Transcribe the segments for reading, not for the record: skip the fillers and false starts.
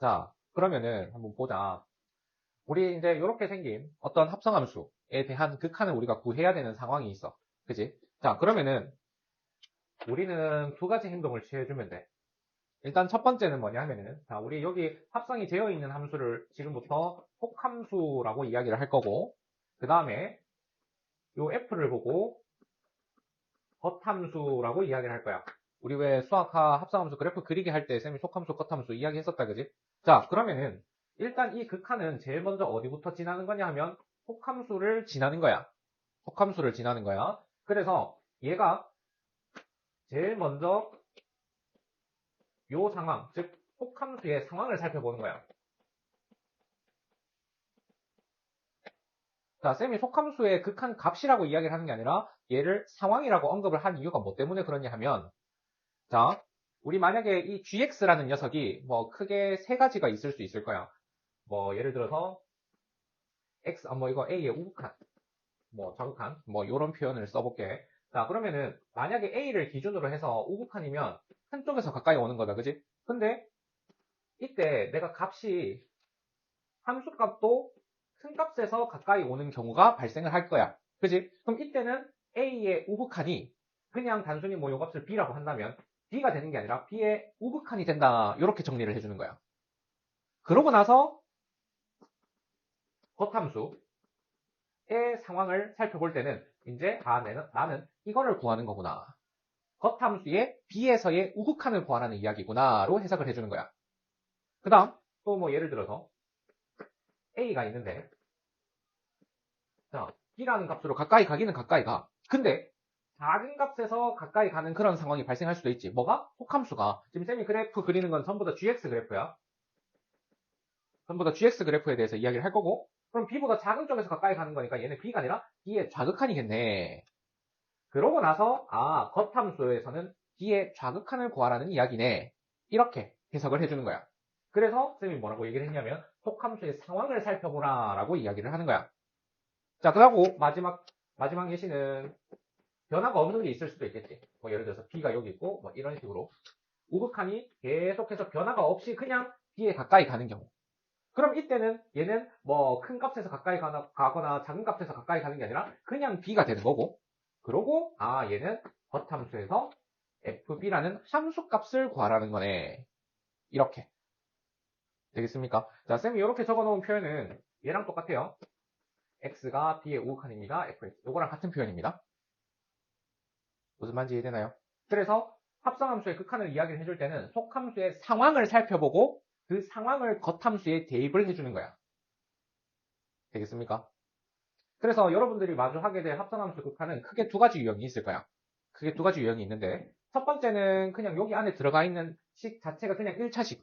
자, 그러면은 한번 보자. 우리 이제 이렇게 생긴 어떤 합성함수에 대한 극한을 우리가 구해야 되는 상황이 있어. 그지? 자, 그러면은 우리는 두 가지 행동을 취해주면 돼. 일단 첫 번째는 뭐냐 하면은, 자, 우리 여기 합성이 되어 있는 함수를 지금부터 속함수라고 이야기를 할 거고, 그 다음에 요 f를 보고 겉함수라고 이야기를 할 거야. 우리 왜 수학화 합성함수 그래프 그리기 할 때 쌤이 속함수, 겉함수 이야기 했었다, 그지? 자, 그러면은 일단 이 극한은 제일 먼저 어디부터 지나는 거냐 하면 속함수를 지나는 거야. 속함수를 지나는 거야. 그래서 얘가 제일 먼저 요 상황, 즉 속함수의 상황을 살펴보는 거야. 자, 쌤이 속함수의 극한 값이라고 이야기를 하는 게 아니라 얘를 상황이라고 언급을 한 이유가 뭐 때문에 그러냐 하면, 자, 우리 만약에 이 gx라는 녀석이 뭐 크게 세 가지가 있을 수 있을 거야. 뭐 예를 들어서 x, 뭐 이거 a의 우극한, 뭐 좌극한, 뭐 이런 표현을 써볼게. 자, 그러면은 만약에 a를 기준으로 해서 우극한이면 한쪽에서 가까이 오는 거다, 그지? 근데 이때 내가 값이 함수값도 큰 값에서 가까이 오는 경우가 발생을 할 거야. 그지? 그럼 이때는 a의 우극한이 그냥 단순히 뭐 요 값을 b라고 한다면 b가 되는 게 아니라 b의 우극한이 된다. 이렇게 정리를 해주는 거야. 그러고 나서 겉함수의 상황을 살펴볼 때는 이제 나는 이거를 구하는 거구나. 겉함수의 b에서의 우극한을 구하라는 이야기구나로 해석을 해주는 거야. 그 다음 또 뭐 예를 들어서 a가 있는데, 자, b라는 값으로 가까이 가기는 가까이 가. 근데 작은 값에서 가까이 가는 그런 상황이 발생할 수도 있지. 뭐가? 속함수가. 지금 쌤이 그래프 그리는 건 전부 다 gx 그래프야. 전부 다 gx 그래프에 대해서 이야기를 할 거고, 그럼 b보다 작은 쪽에서 가까이 가는 거니까 얘는 b가 아니라 b의 좌극한이겠네. 그러고 나서 겉함수에서는 b의 좌극한을 구하라는 이야기네. 이렇게 해석을 해주는 거야. 그래서 쌤이 뭐라고 얘기를 했냐면 속함수의 상황을 살펴보라 라고 이야기를 하는 거야. 자, 그리고 마지막 예시는 변화가 없는 게 있을 수도 있겠지. 뭐 예를 들어서 b가 여기 있고 뭐 이런 식으로 우극한이 계속해서 변화가 없이 그냥 b에 가까이 가는 경우. 그럼 이때는 얘는 뭐 큰 값에서 가까이 가거나 작은 값에서 가까이 가는 게 아니라 그냥 b가 되는 거고, 그러고 얘는 겉함수에서 fb라는 함수 값을 구하라는 거네. 이렇게 되겠습니까? 자, 쌤이 이렇게 적어놓은 표현은 얘랑 똑같아요. x가 b의 우극한입니다. fx. 요거랑 같은 표현입니다. 무슨 말인지 이해되나요? 그래서 합성함수의 극한을 이야기를 해줄 때는 속함수의 상황을 살펴보고 그 상황을 겉함수에 대입을 해주는 거야. 되겠습니까? 그래서 여러분들이 마주하게 될 합성함수 극한은 크게 두 가지 유형이 있을 거야. 크게 두 가지 유형이 있는데, 첫 번째는 그냥 여기 안에 들어가 있는 식 자체가 그냥 1차식.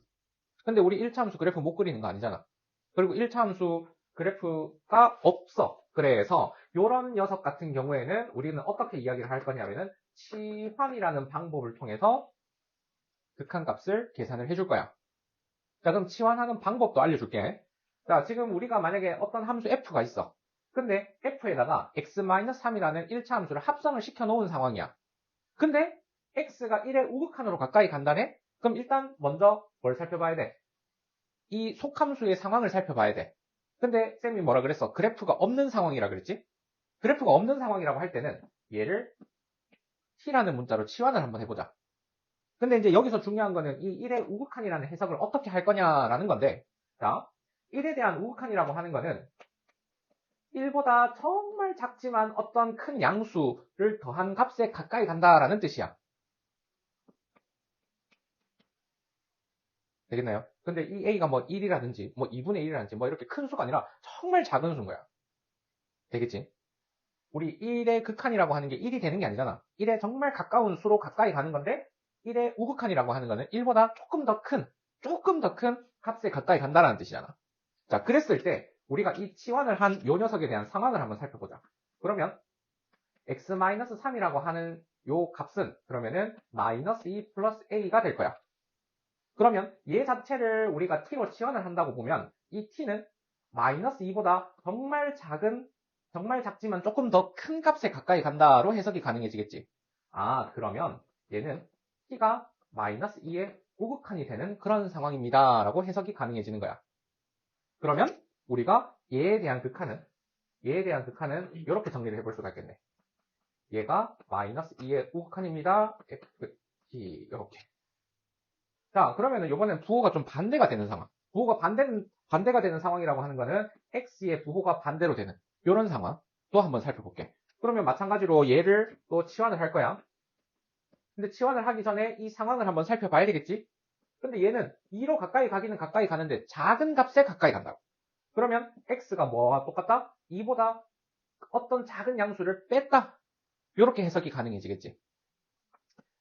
근데 우리 1차 함수 그래프 못 그리는 거 아니잖아. 그리고 1차 함수 그래프가 없어. 그래서 이런 녀석 같은 경우에는 우리는 어떻게 이야기를 할 거냐면은 치환이라는 방법을 통해서 극한값을 계산을 해줄 거야. 자, 그럼 치환하는 방법도 알려줄게. 자, 지금 우리가 만약에 어떤 함수 f가 있어. 근데 f에다가 x-3이라는 1차 함수를 합성을 시켜 놓은 상황이야. 근데 x가 1의 우극한으로 가까이 간다네? 그럼 일단 먼저 뭘 살펴봐야 돼? 이 속함수의 상황을 살펴봐야 돼. 근데 쌤이 뭐라 그랬어? 그래프가 없는 상황이라 그랬지? 그래프가 없는 상황이라고 할 때는 얘를 t라는 문자로 치환을 한번 해보자. 근데 이제 여기서 중요한 거는 이 1의 우극한이라는 해석을 어떻게 할 거냐라는 건데, 자, 1에 대한 우극한이라고 하는 거는 1보다 정말 작지만 어떤 큰 양수를 더한 값에 가까이 간다라는 뜻이야. 되겠나요? 근데 이 a가 뭐 1이라든지 뭐 2분의 1이라든지 뭐 이렇게 큰 수가 아니라 정말 작은 수인 거야. 되겠지? 우리 1의 극한이라고 하는 게 1이 되는 게 아니잖아. 1에 정말 가까운 수로 가까이 가는 건데 1의 우극한이라고 하는 거는 1보다 조금 더 큰 값에 가까이 간다는 뜻이잖아. 자, 그랬을 때 우리가 이 치환을 한 요 녀석에 대한 상황을 한번 살펴보자. 그러면 x-3이라고 하는 요 값은 그러면은 -2 플러스 a가 될 거야. 그러면 얘 자체를 우리가 t로 치환을 한다고 보면 이 t는 -2보다 정말 작지만 조금 더 큰 값에 가까이 간다로 해석이 가능해지겠지. 그러면 얘는 t가 마이너스 2의 우극한이 되는 그런 상황입니다. 라고 해석이 가능해지는 거야. 그러면 우리가 얘에 대한 극한은 이렇게 정리를 해볼 수가 있겠네. 얘가 마이너스 2의 우극한입니다. ft 이렇게. 자, 그러면은 이번엔 부호가 좀 반대가 되는 상황. 부호가 반대가 되는 상황이라고 하는 거는 x의 부호가 반대로 되는 이런 상황 또 한번 살펴볼게. 그러면 마찬가지로 얘를 또 치환을 할 거야. 근데 치환을 하기 전에 이 상황을 한번 살펴봐야 되겠지? 근데 얘는 2로 가까이 가기는 가까이 가는데 작은 값에 가까이 간다고. 그러면 x가 뭐와 똑같다? 2보다 어떤 작은 양수를 뺐다. 이렇게 해석이 가능해지겠지.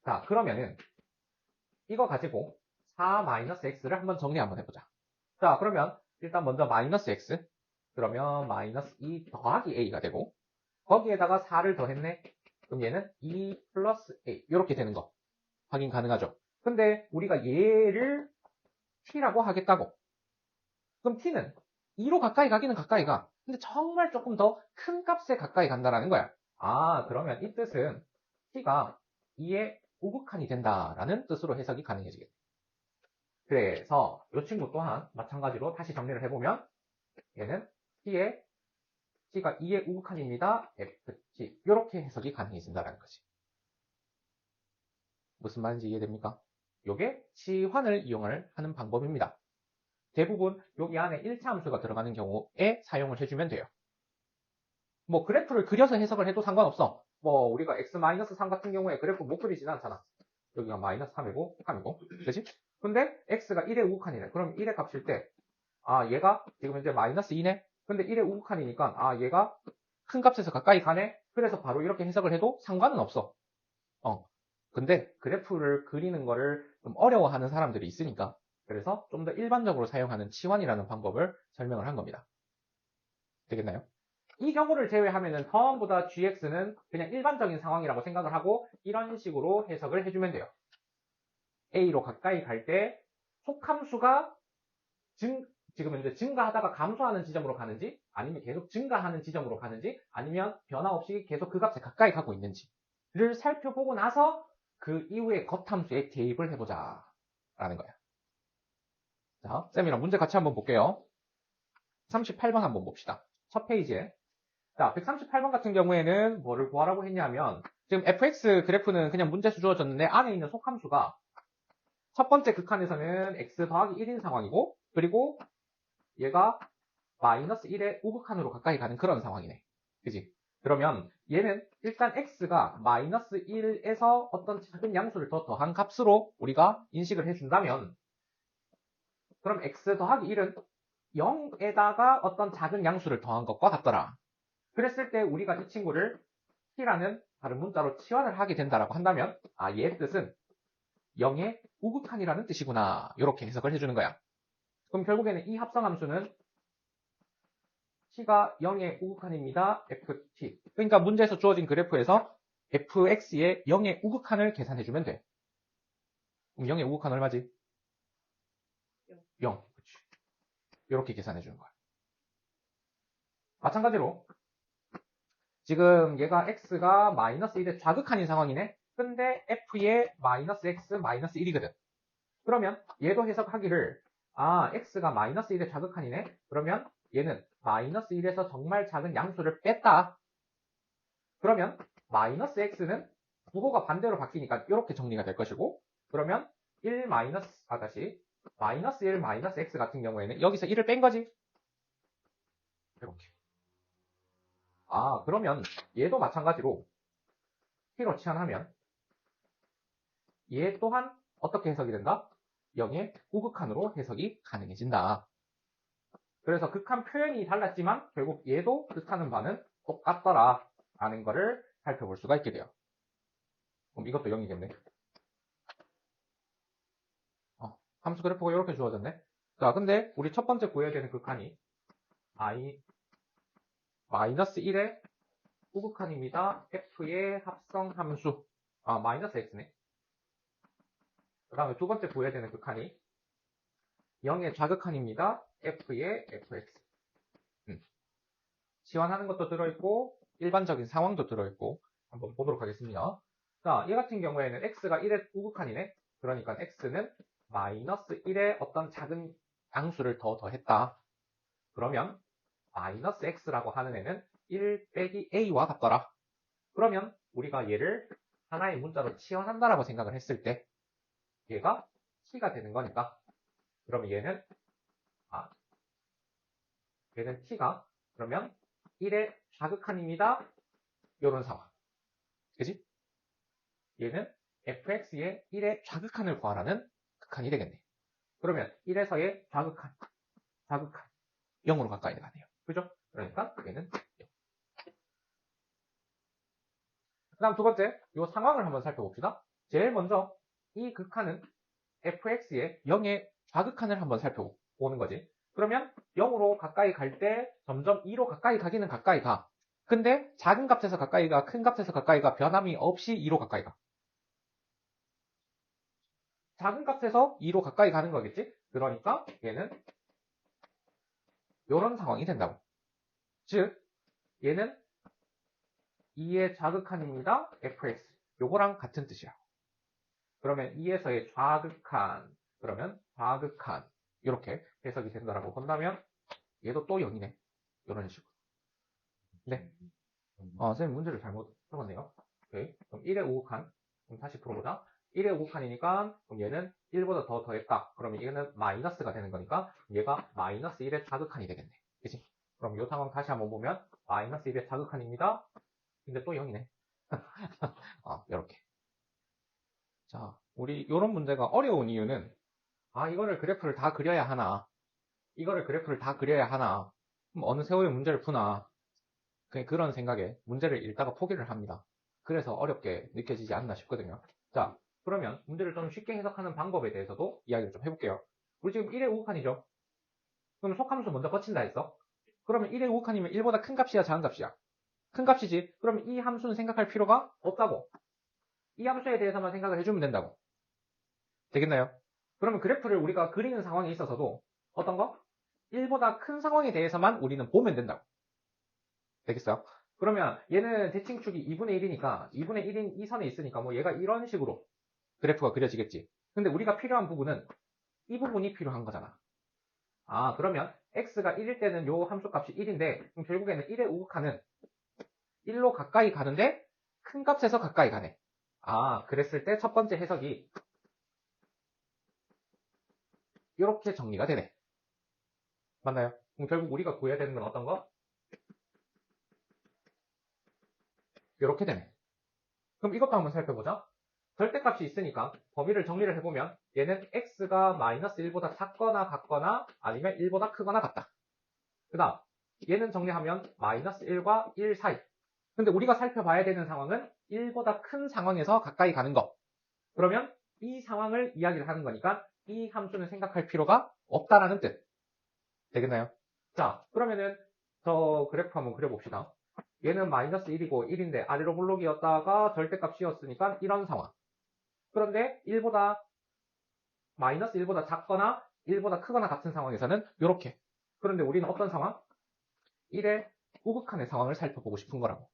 자, 그러면은 이거 가지고 4-x를 한번 정리 한번 해보자. 자, 그러면 일단 먼저 마이너스 x. 그러면 마이너스 2 더하기 a가 되고 거기에다가 4를 더했네. 그럼 얘는 2 플러스 a 이렇게 되는 거 확인 가능하죠. 근데 우리가 얘를 t라고 하겠다고. 그럼 t는 2로 가까이 가기는 가까이 가. 근데 정말 조금 더 큰 값에 가까이 간다라는 거야. 아, 그러면 이 뜻은 t가 2의 우극한이 된다라는 뜻으로 해석이 가능해지겠다. 그래서 이 친구 또한 마찬가지로 다시 정리를 해보면 얘는 t가 2의 우극한입니다. ft 이렇게 해석이 가능해진다는 거지. 무슨 말인지 이해됩니까? 이게 치환을 하는 방법입니다. 대부분 여기 안에 1차 함수가 들어가는 경우에 사용을 해주면 돼요. 뭐 그래프를 그려서 해석을 해도 상관없어. 뭐 우리가 x-3 같은 경우에 그래프 못 그리지는 않잖아. 여기가 마이너스 3이고 3이고 그치? 근데 x가 1의 우극한이네. 그럼 1의 값일 때 얘가 지금 현재 마이너스 2네. 근데 1의 우극한이니까 얘가 큰 값에서 가까이 가네. 그래서 바로 이렇게 해석을 해도 상관은 없어. 근데 그래프를 그리는 거를 좀 어려워하는 사람들이 있으니까 그래서 좀 더 일반적으로 사용하는 치환이라는 방법을 설명을 한 겁니다. 되겠나요? 이 경우를 제외하면은 전부 다 gx는 그냥 일반적인 상황이라고 생각을 하고 이런 식으로 해석을 해주면 돼요. a로 가까이 갈 때 속함수가 지금 현재 증가하다가 감소하는 지점으로 가는지 아니면 계속 증가하는 지점으로 가는지 아니면 변화 없이 계속 그 값에 가까이 가고 있는지를 살펴보고 나서 그 이후에 겉함수에 대입을 해보자 라는 거야. 자, 쌤이랑 문제 같이 한번 볼게요. 38번 한번 봅시다. 첫 페이지에. 자, 138번 같은 경우에는 뭐를 구하라고 했냐면 지금 fx 그래프는 그냥 문제수 주어졌는데 안에 있는 속함수가 첫 번째 극한에서는 x 더하기 1인 상황이고 그리고 얘가 마이너스 1의 우극한으로 가까이 가는 그런 상황이네. 그지? 그러면 얘는 일단 x가 마이너스 1에서 어떤 작은 양수를 더 더한 값으로 우리가 인식을 해준다면 그럼 x 더하기 1은 0에다가 어떤 작은 양수를 더한 것과 같더라. 그랬을 때 우리가 이 친구를 t라는 다른 문자로 치환을 하게 된다라고 한다면 얘의 뜻은 0의 우극한이라는 뜻이구나. 이렇게 해석을 해주는 거야. 그럼 결국에는 이 합성함수는 t가 0의 우극한입니다. ft. 그러니까 문제에서 주어진 그래프에서 fx의 0의 우극한을 계산해주면 돼. 그럼 0의 우극한 얼마지? 0. 그치. 이렇게 계산해주는 거야. 마찬가지로 지금 얘가 x가 마이너스 1의 좌극한인 상황이네. 근데 f의 마이너스 x 마이너스 1이거든. 그러면 얘도 해석하기를 x가 마이너스 1의 좌극한이네. 그러면 얘는 마이너스 1에서 정말 작은 양수를 뺐다. 그러면 마이너스 x는 부호가 반대로 바뀌니까 이렇게 정리가 될 것이고 그러면 1 마이너스 마이너스 1 마이너스 x 같은 경우에는 여기서 1을 뺀 거지. 이렇게. 그러면 얘도 마찬가지로 t로 치환하면 얘 또한 어떻게 해석이 된다? 0의 우극한으로 해석이 가능해진다. 그래서 극한 표현이 달랐지만 결국 얘도 뜻하는 바는 똑같더라 라는 거를 살펴볼 수가 있게 돼요. 그럼 이것도 0이겠네. 함수 그래프가 이렇게 주어졌네. 자, 근데 우리 첫 번째 구해야 되는 극한이 마이너스 1의 우극한입니다. f의 합성함수 마이너스 x네. 그 다음에 두 번째 구해야 되는 극한이 0의 좌극한입니다. f의 fx. 치환하는 것도 들어있고 일반적인 상황도 들어있고 한번 보도록 하겠습니다. 자, 얘 같은 경우에는 x가 1의 우극한이네. 그러니까 x는 마이너스 1의 어떤 작은 양수를 더 더했다. 그러면 마이너스 x라고 하는 애는 1 빼기 a와 같더라. 그러면 우리가 얘를 하나의 문자로 치환한다라고 생각을 했을 때 얘가 t가 되는 거니까 그러면 얘는 t가 그러면 1의 좌극한입니다. 이런 상황. 그지? 얘는 fx의 1의 좌극한을 구하라는 극한이 되겠네. 그러면 1에서의 좌극한 0으로 가까이 가네요. 그죠? 그러니까 얘는 0. 그 다음 두 번째, 이 상황을 한번 살펴봅시다. 제일 먼저 이 극한은 fx의 0의 좌극한을 한번 살펴보는 거지. 그러면 0으로 가까이 갈 때 점점 2로 가까이 가기는 가까이 가. 근데 작은 값에서 가까이 가, 큰 값에서 가까이 가, 변함이 없이 2로 가까이 가. 작은 값에서 2로 가까이 가는 거겠지? 그러니까 얘는 이런 상황이 된다고. 즉, 얘는 2의 좌극한입니다. fx. 요거랑 같은 뜻이야. 그러면 2에서의 좌극한, 그러면 좌극한. 이렇게 해석이 된다라고 본다면 얘도 또 0이네. 이런 식으로. 네. 선생님 문제를 잘못 적었네요. 오케이. 그럼 1의 우극한. 그럼 다시 풀어보자. 1의 우극한이니까 그럼 얘는 1보다 더 더했다. 그러면 얘는 마이너스가 되는 거니까 얘가 마이너스 1의 좌극한이 되겠네. 그치? 그럼 이 상황 다시 한번 보면 마이너스 1의 좌극한입니다. 근데 또 0이네. 이렇게. 자, 우리 이런 문제가 어려운 이유는 이거를 그래프를 다 그려야 하나? 이거를 그래프를 다 그려야 하나? 그럼 어느 세월에 문제를 푸나? 그런 생각에 문제를 읽다가 포기를 합니다. 그래서 어렵게 느껴지지 않나 싶거든요. 자, 그러면 문제를 좀 쉽게 해석하는 방법에 대해서도 이야기를 좀 해볼게요. 우리 지금 1의 우극한이죠? 그럼 속함수 먼저 거친다 했어? 그러면 1의 우극한이면 1보다 큰 값이야, 작은 값이야? 큰 값이지. 그러면 이 함수는 생각할 필요가 없다고. 이 함수에 대해서만 생각을 해주면 된다고. 되겠나요? 그러면 그래프를 우리가 그리는 상황에 있어서도 어떤 거? 1보다 큰 상황에 대해서만 우리는 보면 된다고. 되겠어요? 그러면 얘는 대칭축이 2분의 1이니까 2분의 1인 이 선에 있으니까 뭐 얘가 이런 식으로 그래프가 그려지겠지. 근데 우리가 필요한 부분은 이 부분이 필요한 거잖아. 그러면 x가 1일 때는 요 함수값이 1인데 그럼 결국에는 1의 우극한은 1로 가까이 가는데 큰 값에서 가까이 가네. 그랬을 때 첫 번째 해석이 이렇게 정리가 되네. 맞나요? 그럼 결국 우리가 구해야 되는 건 어떤 거? 이렇게 되네. 그럼 이것도 한번 살펴보자. 절대값이 있으니까 범위를 정리를 해보면 얘는 x가 마이너스 1보다 작거나 같거나 아니면 1보다 크거나 같다. 그 다음 얘는 정리하면 마이너스 1과 1 사이. 근데 우리가 살펴봐야 되는 상황은 1보다 큰 상황에서 가까이 가는 거. 그러면 이 상황을 이야기를 하는 거니까 이 함수는 생각할 필요가 없다라는 뜻. 되겠나요? 자, 그러면은 저 그래프 한번 그려봅시다. 얘는 마이너스 1이고 1인데 아래로 볼록이었다가 절대값이었으니까 이런 상황. 그런데 1보다 마이너스 1보다 작거나 1보다 크거나 같은 상황에서는 이렇게. 그런데 우리는 어떤 상황? 1의 우극한의 상황을 살펴보고 싶은 거라고.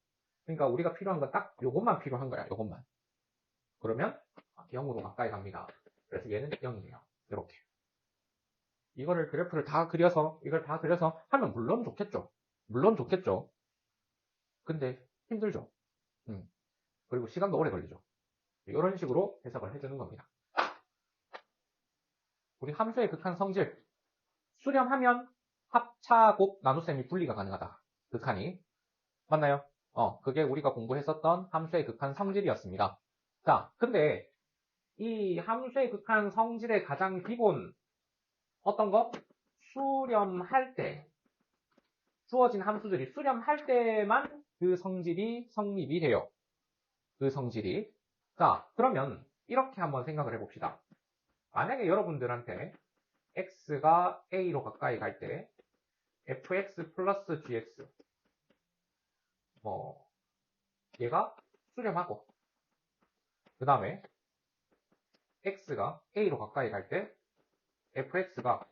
그러니까 우리가 필요한 건 딱 요것만 필요한 거야. 요것만. 그러면 0으로 가까이 갑니다. 그래서 얘는 0이에요. 이렇게. 이거를 그래프를 다 그려서 이걸 다 그려서 하면 물론 좋겠죠. 물론 좋겠죠. 근데 힘들죠. 그리고 시간도 오래 걸리죠. 이런 식으로 해석을 해주는 겁니다. 우리 함수의 극한 성질 수렴하면 합차, 곱, 나눗셈이 분리가 가능하다. 극한이. 맞나요? 그게 우리가 공부했었던 함수의 극한 성질이었습니다. 자, 근데 이 함수의 극한 성질의 가장 기본 어떤 거? 수렴할 때 주어진 함수들이 수렴할 때만 그 성질이 성립이 돼요. 그 성질이. 자, 그러면 이렇게 한번 생각을 해봅시다. 만약에 여러분들한테 x가 a로 가까이 갈 때 fx 플러스 gx 얘가 수렴하고 그 다음에 x가 a로 가까이 갈 때 fx가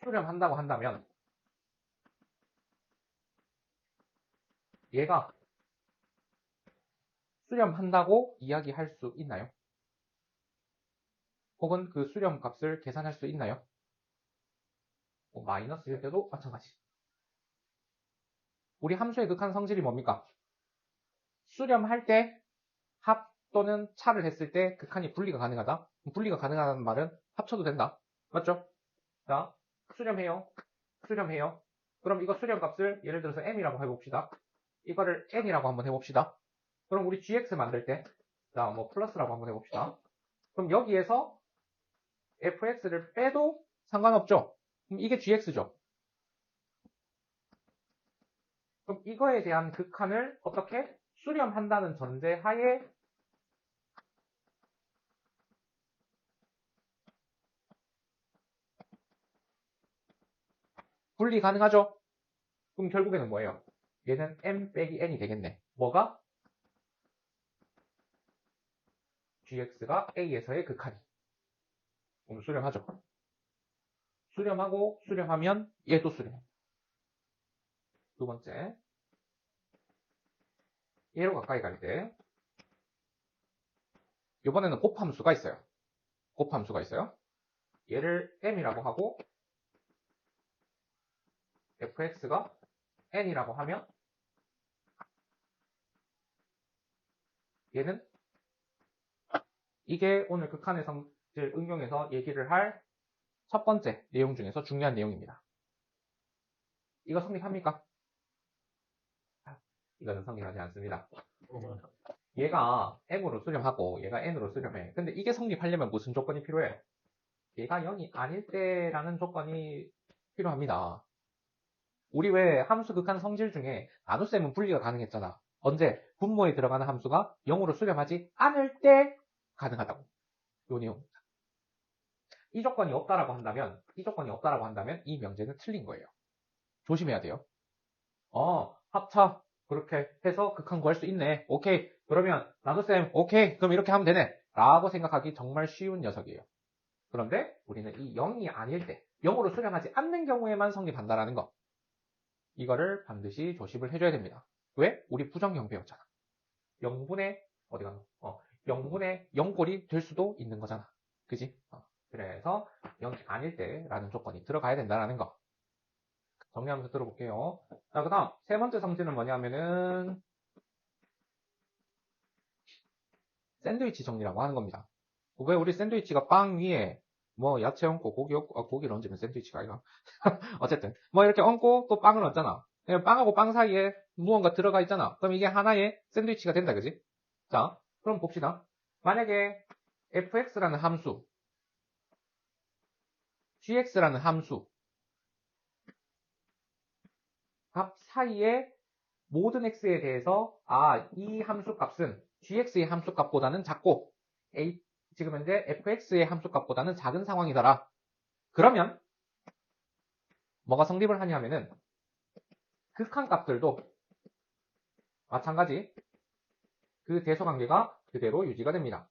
수렴한다고 한다면 얘가 수렴한다고 이야기할 수 있나요? 혹은 그 수렴 값을 계산할 수 있나요? 마이너스일 때도 마찬가지. 우리 함수의 극한 성질이 뭡니까? 수렴할 때 합 또는 차를 했을 때 극한이 분리가 가능하다. 분리가 가능하다는 말은 합쳐도 된다. 맞죠? 자, 수렴해요. 수렴해요. 그럼 이거 수렴값을 예를 들어서 m이라고 해봅시다. 이거를 n이라고 한번 해봅시다. 그럼 우리 gx 만들 때, 자, 뭐 플러스라고 한번 해봅시다. 그럼 여기에서 fx를 빼도 상관없죠? 그럼 이게 gx죠? 그럼 이거에 대한 극한을 어떻게 수렴한다는 전제하에 분리 가능하죠? 그럼 결국에는 뭐예요? 얘는 m 빼기 n이 되겠네. 뭐가? gx가 a에서의 극한이. 그럼 수렴하죠. 수렴하고 수렴하면 얘도 수렴. 두 번째, 얘로 가까이 갈 때 이번에는 곱함수가 있어요. 곱함수가 있어요. 얘를 m이라고 하고 fx가 n이라고 하면 얘는 이게 오늘 극한의 성질 응용해서 얘기를 할 첫 번째 내용 중에서 중요한 내용입니다. 이거 성립합니까? 이거는 성립하지 않습니다. 얘가 m으로 수렴하고 얘가 n으로 수렴해. 근데 이게 성립하려면 무슨 조건이 필요해? 얘가 0이 아닐 때라는 조건이 필요합니다. 우리 왜 함수 극한 성질 중에 나눗셈은 분리가 가능했잖아. 언제? 분모에 들어가는 함수가 0으로 수렴하지 않을 때 가능하다고. 요 내용입니다. 이 조건이 없다라고 한다면 이 명제는 틀린 거예요. 조심해야 돼요. 합차. 그렇게 해서 극한 구할 수 있네. 오케이. 그러면 나눗셈 오케이. 그럼 이렇게 하면 되네. 라고 생각하기 정말 쉬운 녀석이에요. 그런데 우리는 이 0이 아닐 때 0으로 수렴하지 않는 경우에만 성립한다라는 거. 이거를 반드시 조심을 해줘야 됩니다. 왜? 우리 부정형 배웠잖아. 0분의 어디 갔노? 0분의 0꼴이 될 수도 있는 거잖아. 그지? 그래서 0이 아닐 때라는 조건이 들어가야 된다는 거. 정리하면서 들어볼게요. 자, 그 다음 세 번째 성질은 뭐냐면은 샌드위치 정리라고 하는 겁니다. 왜 우리 샌드위치가 빵 위에 뭐 야채 얹고 고기 얹고 고기를 얹으면 샌드위치가 아니라 어쨌든 뭐 이렇게 얹고 또 빵을 얹잖아. 빵하고 빵 사이에 무언가 들어가 있잖아. 그럼 이게 하나의 샌드위치가 된다, 그지? 자, 그럼 봅시다. 만약에 fx라는 함수, gx라는 함수 값 사이에 모든 x에 대해서 이 함수 값은 gx의 함수 값보다는 작고 지금 현재 fx의 함수 값보다는 작은 상황이더라. 그러면 뭐가 성립을 하냐면은 극한 값들도 마찬가지 그 대소관계가 그대로 유지가 됩니다.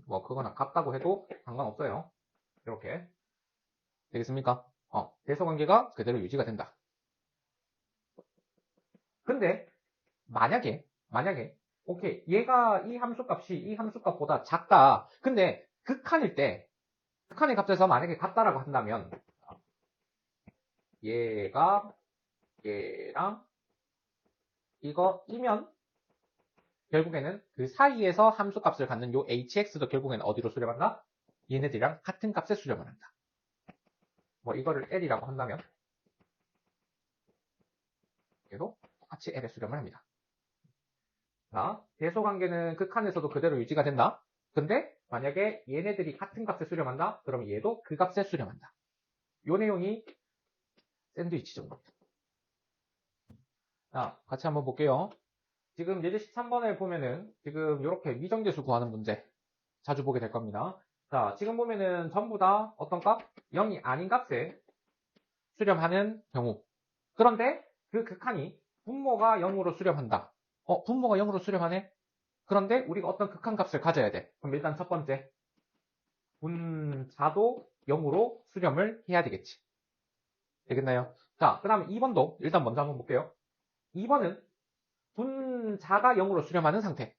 뭐 그거나 같다고 해도 상관없어요. 이렇게 되겠습니까? 대소관계가 그대로 유지가 된다. 근데 만약에 오케이 얘가 이 함수값이 이 함수값보다 작다. 근데 극한일 때 극한의 값에서 만약에 같다라고 한다면 얘가 얘랑 이거이면 결국에는 그 사이에서 함수값을 갖는 요 hx도 결국에는 어디로 수렴한다? 얘네들이랑 같은 값에 수렴을 한다. 뭐 이거를 l이라고 한다면 얘도 같이 l에 수렴을 합니다. 자, 대소관계는 극한에서도 그대로 유지가 된다. 근데 만약에 얘네들이 같은 값에 수렴한다? 그럼 얘도 그 값에 수렴한다. 요 내용이 샌드위치 정도입니다. 자, 같이 한번 볼게요. 지금 예제 13번에 보면은 지금 이렇게 위정계수 구하는 문제 자주 보게 될 겁니다. 자, 지금 보면은 전부 다 어떤 값? 0이 아닌 값에 수렴하는 경우. 그런데 그 극한이 분모가 0으로 수렴한다. 분모가 0으로 수렴하네? 그런데 우리가 어떤 극한 값을 가져야 돼. 그럼 일단 첫 번째, 분자도 0으로 수렴을 해야 되겠지. 되겠나요? 자, 그 다음에 2번도 일단 먼저 한번 볼게요. 2번은 분자가 0으로 수렴하는 상태.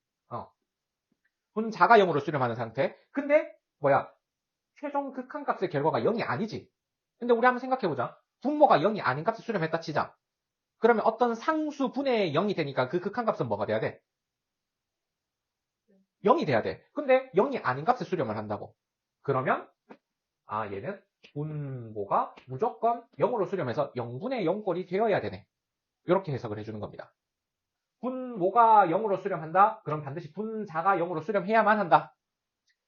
분자가 0으로 수렴하는 상태. 근데 뭐야? 최종 극한값의 결과가 0이 아니지. 근데 우리 한번 생각해보자. 분모가 0이 아닌 값을 수렴했다 치자. 그러면 어떤 상수 분의 0이 되니까 그 극한값은 뭐가 돼야 돼? 0이 돼야 돼. 근데 0이 아닌 값을 수렴을 한다고. 그러면 얘는 분모가 무조건 0으로 수렴해서 0분의 0꼴이 되어야 되네. 이렇게 해석을 해주는 겁니다. 분모가 0으로 수렴한다? 그럼 반드시 분자가 0으로 수렴해야만 한다.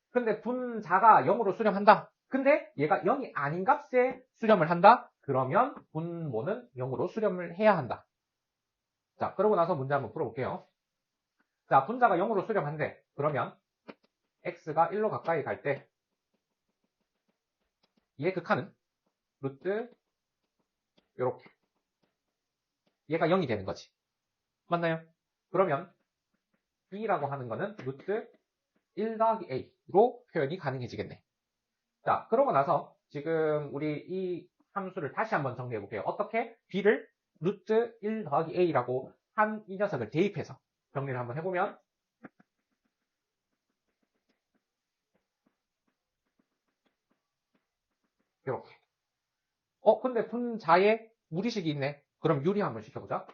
근데 분자가 0으로 수렴한다. 근데 얘가 0이 아닌 값에 수렴을 한다? 그러면 분모는 0으로 수렴을 해야 한다. 자, 그러고 나서 문제 한번 풀어볼게요. 자, 분자가 0으로 수렴한대. 그러면 x가 1로 가까이 갈 때 얘의 극한은 루트 요렇게 얘가 0이 되는 거지. 맞나요? 그러면 b라고 하는 거는 루트 1 더하기 a로 표현이 가능해지겠네. 자, 그러고 나서 지금 우리 이 함수를 다시 한번 정리해 볼게요. 어떻게 b를 루트 1 더하기 a라고 한 이 녀석을 대입해서 정리를 한번 해보면 이렇게. 근데 분자에 무리식이 있네. 그럼 유리 한번 시켜보자.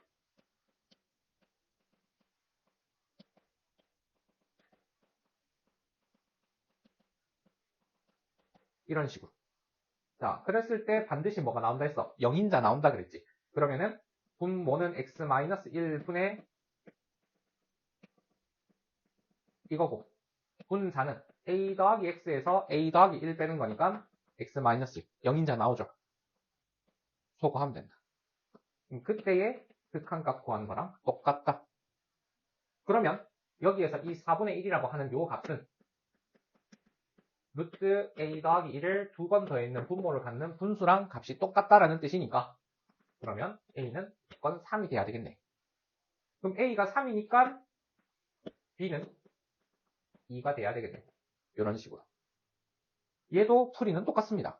이런 식으로. 자, 그랬을 때 반드시 뭐가 나온다 했어? 0인자 나온다 그랬지. 그러면은 분모는 x-1분의 이거고 분자는 a 더하기 x에서 a 더하기 1 빼는 거니까 x-1 0인자 나오죠. 소거하면 된다. 그때의 극한값 구하는 거랑 똑같다. 그러면 여기에서 이 4분의 1이라고 하는 요 값은 루트 a 더하기 1을 두 번 더해 있는 분모를 갖는 분수랑 값이 똑같다라는 뜻이니까 그러면 a는 무조건 3이 돼야 되겠네. 그럼 a가 3이니까 b는 2가 돼야 되겠네. 이런 식으로. 얘도 풀이는 똑같습니다.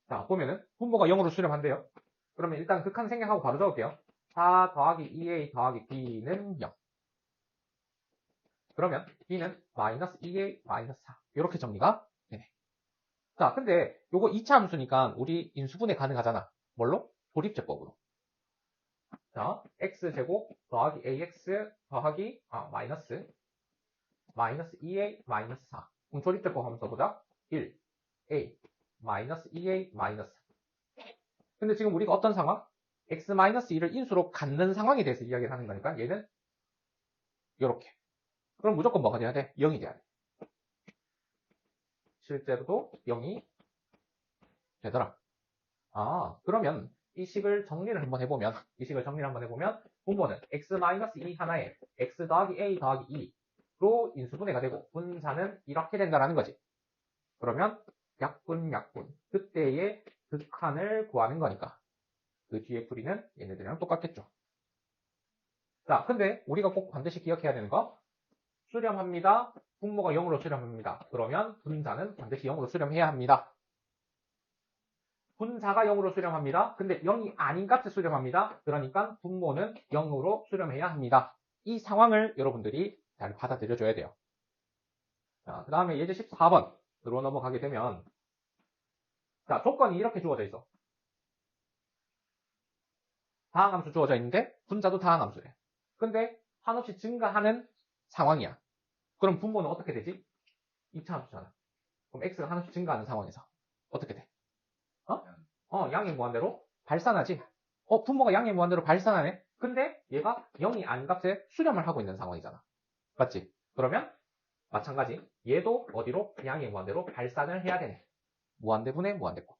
자, 보면은 분모가 0으로 수렴한대요. 그러면 일단 극한 생략하고 바로 적을게요. 4 더하기 2a 더하기 b는 0. 그러면 b는 마이너스 2a 마이너스 4. 이렇게 정리가 되네. 자, 근데 요거 2차 함수니까 우리 인수분해 가능하잖아. 뭘로? 조립제법으로. 자, x제곱 더하기 ax 더하기 마이너스 2a 마이너스 4. 그럼 조립제법 한번 써보자. 1a 마이너스 2a 마이너스 4. 근데 지금 우리가 어떤 상황? x-2를 인수로 갖는 상황에 대해서 이야기를 하는 거니까 얘는 이렇게. 그럼 무조건 뭐가 돼야 돼? 0이 돼야 돼. 실제로도 0이 되더라. 그러면 이 식을 정리를 한번 해보면 분모는 x-2 하나에 x 더하기 a 더하기 2로 인수분해가 되고 분자는 이렇게 된다라는 거지. 그러면 약분 그때의 극한을 구하는 거니까 그 뒤에 풀이는 얘네들이랑 똑같겠죠. 자, 근데 우리가 꼭 반드시 기억해야 되는 거 수렴합니다. 분모가 0으로 수렴합니다. 그러면 분자는 반드시 0으로 수렴해야 합니다. 분자가 0으로 수렴합니다. 근데 0이 아닌 값에 수렴합니다. 그러니까 분모는 0으로 수렴해야 합니다. 이 상황을 여러분들이 잘 받아들여줘야 돼요. 자, 그 다음에 예제 14번으로 넘어가게 되면 자, 조건이 이렇게 주어져 있어. 다항함수 주어져 있는데 분자도 다항함수래. 근데 한없이 증가하는 상황이야. 그럼 분모는 어떻게 되지? 2차 함수잖아. 그럼 x가 한없이 증가하는 상황에서 어떻게 돼? 양의 무한대로 발산하지. 분모가 양의 무한대로 발산하네. 근데 얘가 0이 아닌 값에 수렴을 하고 있는 상황이잖아. 맞지? 그러면 마찬가지 얘도 어디로? 양의 무한대로 발산을 해야 되네. 무한대분의 무한대꼴.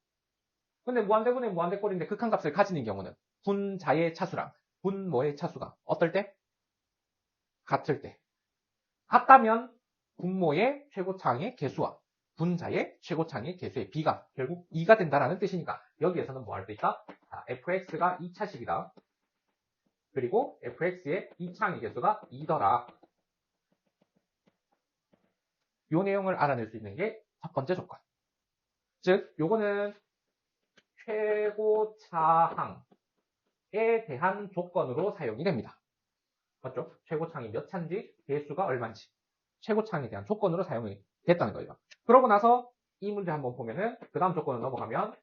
근데 무한대분의 무한대꼴인데 극한값을 가지는 경우는 분자의 차수랑 분모의 차수가 어떨 때? 같을 때. 같다면 분모의 최고차항의 개수와 분자의 최고차항의 개수의 b가 결국 2가 된다라는 뜻이니까 여기에서는 뭐 할 수 있다? fx가 2차식이다. 그리고 fx의 2차항의 개수가 2더라. 이 내용을 알아낼 수 있는 게 첫 번째 조건. 즉, 요거는 최고차항에 대한 조건으로 사용이 됩니다. 맞죠? 최고차항이 몇 차인지, 개수가 얼마인지. 최고창에 대한 조건으로 사용이 됐다는 거죠. 그러고 나서 이 문제 한번 보면은 그 다음 조건을 넘어가면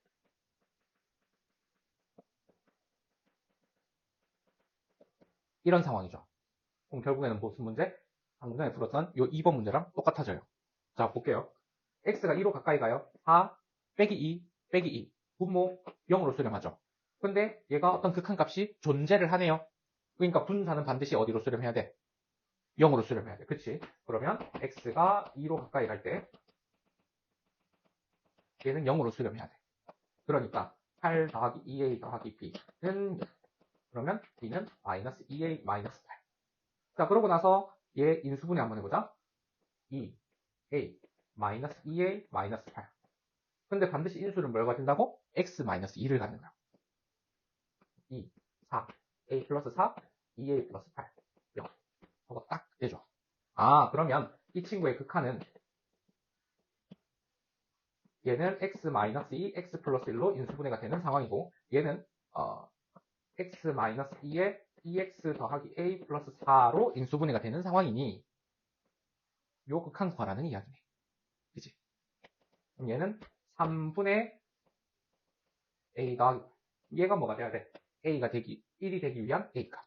이런 상황이죠. 그럼 결국에는 무슨 문제? 방금 전에 풀었던 이 2번 문제랑 똑같아져요. 자, 볼게요. x가 2로 가까이 가요. 4 빼기 2 빼기 2. 분모 0으로 수렴하죠. 근데 얘가 어떤 극한값이 존재를 하네요. 그러니까 분사는 반드시 어디로 수렴해야 돼? 0으로 수렴해야 돼. 그치? 그러면 x가 2로 가까이 갈 때 얘는 0으로 수렴해야 돼. 그러니까 8 더하기 2a 더하기 b는 0. 그러면 b는 마이너스 2a 마이너스 8. 자, 그러고 나서 얘 인수분해 한번 해보자. 2a 마이너스 2a 마이너스 8. 근데 반드시 인수를 뭘 가진다고? x 마이너스 2를 갖는다. 2, 4, a 플러스 4, 2a 플러스 8, 0. 저거 딱 되죠. 아, 그러면 이 친구의 극한은 얘는 x 마이너스 2, x 플러스 1로 인수분해가 되는 상황이고 얘는 x 마이너스 2에 2x 더하기 a 플러스 4로 인수분해가 되는 상황이니 요 극한 구하라는 이야기네. 그치? 그럼 얘는 3분의 a 더하기 얘가 뭐가 돼야 돼? a가 1이 되기 위한 a값.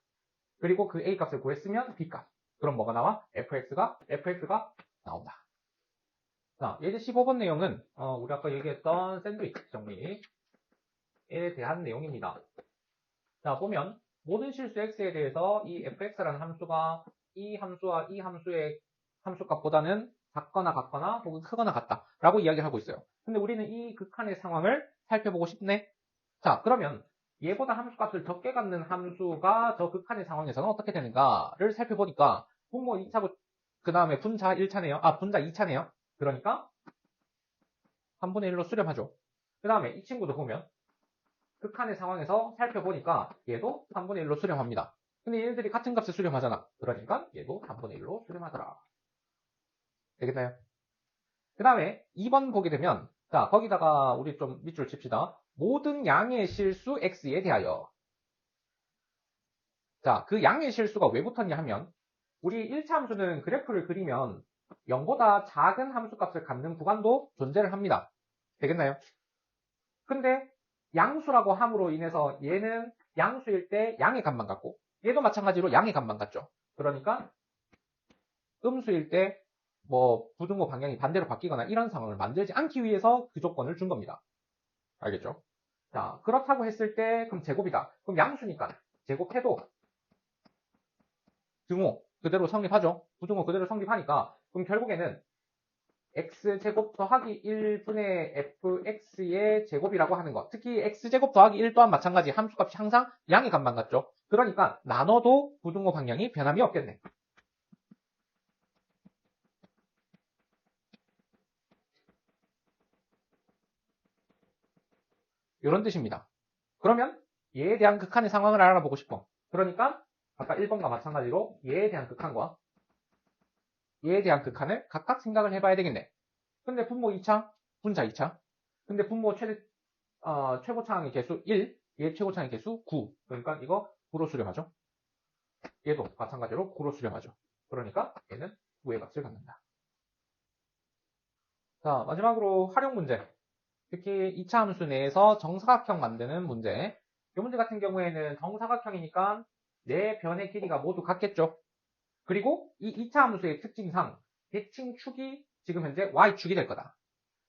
그리고 그 a값을 구했으면 b값. 그럼 뭐가 나와? fx가 나온다. 자, 예제 15번 내용은 우리 아까 얘기했던 샌드위치 정리에 대한 내용입니다. 자, 보면 모든 실수 x에 대해서 이 fx라는 함수가 이 함수와 이 함수의 함수값보다는 작거나 같거나 혹은 크거나 같다 라고 이야기를 하고 있어요. 근데 우리는 이 극한의 상황을 살펴보고 싶네. 자, 그러면 얘보다 함수값을 적게 갖는 함수가 저 극한의 상황에서는 어떻게 되는가를 살펴보니까 분모 2차고 그 다음에 분자 1차네요. 아, 분자 2차네요. 그러니까 3분의 1로 수렴하죠. 그 다음에 이 친구도 보면 극한의 상황에서 살펴보니까 얘도 3분의 1로 수렴합니다. 근데 얘네들이 같은 값을 수렴하잖아. 그러니까 얘도 3분의 1로 수렴하더라. 되겠나요? 그 다음에 2번 보게 되면 자, 거기다가 우리 좀 밑줄 칩시다. 모든 양의 실수 x에 대하여. 자, 그 양의 실수가 왜 붙었냐 하면 우리 1차 함수는 그래프를 그리면 0보다 작은 함수값을 갖는 구간도 존재를 합니다. 되겠나요? 근데 양수라고 함으로 인해서 얘는 양수일 때 양의 값만 갖고 얘도 마찬가지로 양의 값만 갖죠. 그러니까 음수일 때 뭐 부등호 방향이 반대로 바뀌거나 이런 상황을 만들지 않기 위해서 그 조건을 준 겁니다. 알겠죠? 자, 그렇다고 했을 때 그럼 제곱이다. 그럼 양수니까 제곱해도 등호 그대로 성립하죠. 부등호 그대로 성립하니까 그럼 결국에는 x제곱 더하기 1분의 fx의 제곱이라고 하는 것. 특히 x제곱 더하기 1 또한 마찬가지 함수값이 항상 양의 값만 같죠. 그러니까 나눠도 부등호 방향이 변함이 없겠네. 이런 뜻입니다. 그러면 얘에 대한 극한의 상황을 알아보고 싶어. 그러니까 아까 1번과 마찬가지로 얘에 대한 극한과 얘에 대한 극한을 각각 생각을 해봐야 되겠네. 근데 분모 2차, 분자 2차. 근데 분모 최고차항의 개수 1, 얘 최고차항의 개수 9. 그러니까 이거 9로 수렴하죠. 얘도 마찬가지로 9로 수렴하죠. 그러니까 얘는 9의 값을 갖는다. 자, 마지막으로 활용 문제. 특히 2차 함수 내에서 정사각형 만드는 문제. 이 문제 같은 경우에는 정사각형이니까 네 변의 길이가 모두 같겠죠. 그리고 이 2차 함수의 특징상 대칭축이 지금 현재 y축이 될 거다.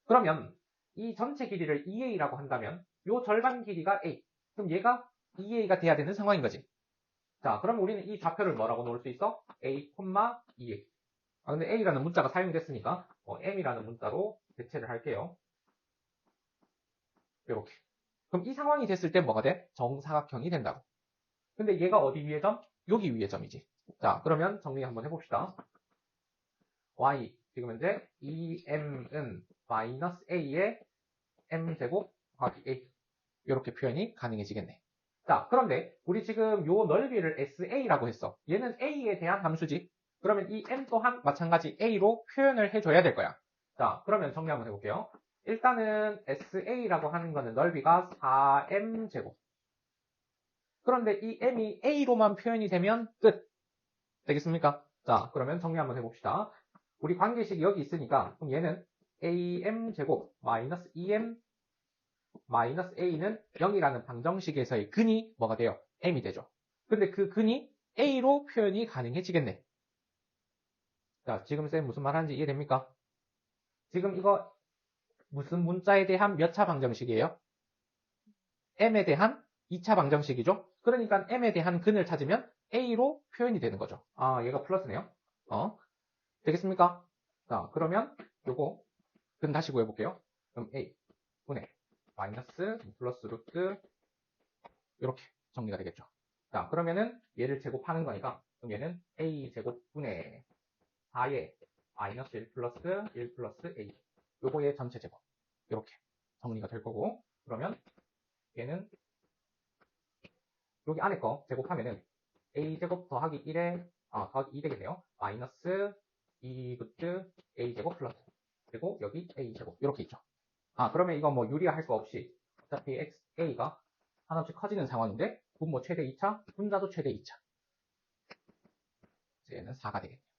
그러면 이 전체 길이를 2a라고 한다면 이 절반 길이가 a. 그럼 얘가 2a가 돼야 되는 상황인 거지. 자, 그럼 우리는 이 좌표를 뭐라고 놓을 수 있어? a, 2a. 아, 근데 a라는 문자가 사용됐으니까 m이라는 문자로 대체를 할게요. 이렇게. 그럼 이 상황이 됐을 때 뭐가 돼? 정사각형이 된다고. 근데 얘가 어디 위의 점? 여기 위의 점이지. 자, 그러면 정리 한번 해봅시다. y, 지금 현재 2m은 마이너스 a의 m제곱 더하기 a. 이렇게 표현이 가능해지겠네. 자, 그런데 우리 지금 요 넓이를 sa라고 했어. 얘는 a에 대한 함수지. 그러면 이 m 또한 마찬가지 a로 표현을 해줘야 될 거야. 자, 그러면 정리 한번 해볼게요. 일단은 sa라고 하는 거는 넓이가 4m제곱. 그런데 이 m이 a로만 표현이 되면 끝. 되겠습니까? 자, 그러면 정리 한번 해봅시다. 우리 관계식이 여기 있으니까 그럼 얘는 am제곱 마이너스 2m 마이너스 a는 0이라는 방정식에서의 근이 뭐가 돼요? m이 되죠. 근데 그 근이 a로 표현이 가능해지겠네. 자, 지금 쌤 무슨 말 하는지 이해됩니까? 지금 이거 무슨 문자에 대한 몇 차 방정식이에요? m에 대한 2차 방정식이죠? 그러니까 m에 대한 근을 찾으면 a로 표현이 되는 거죠. 아, 얘가 플러스네요. 되겠습니까? 자, 그러면 요거 근 다시 구해볼게요. 그럼 a 분의 마이너스 플러스 루트 이렇게 정리가 되겠죠. 자, 그러면은 얘를 제곱하는 거니까 그럼 얘는 a 제곱분의 4의 마이너스 1 플러스 1 플러스 a 요거의 전체 제곱 이렇게 정리가 될 거고 그러면 얘는 여기 안에 거 제곱하면은 a제곱 더하기 1에 더하기 2 되겠네요. 마이너스 2 루트 a제곱 플러스 그리고 여기 a제곱 이렇게 있죠. 그러면 이거 뭐 유리화할 거 없이 어차피 a가 하나씩 커지는 상황인데 분모 최대 2차, 분자도 최대 2차. 얘는 4가 되겠네요.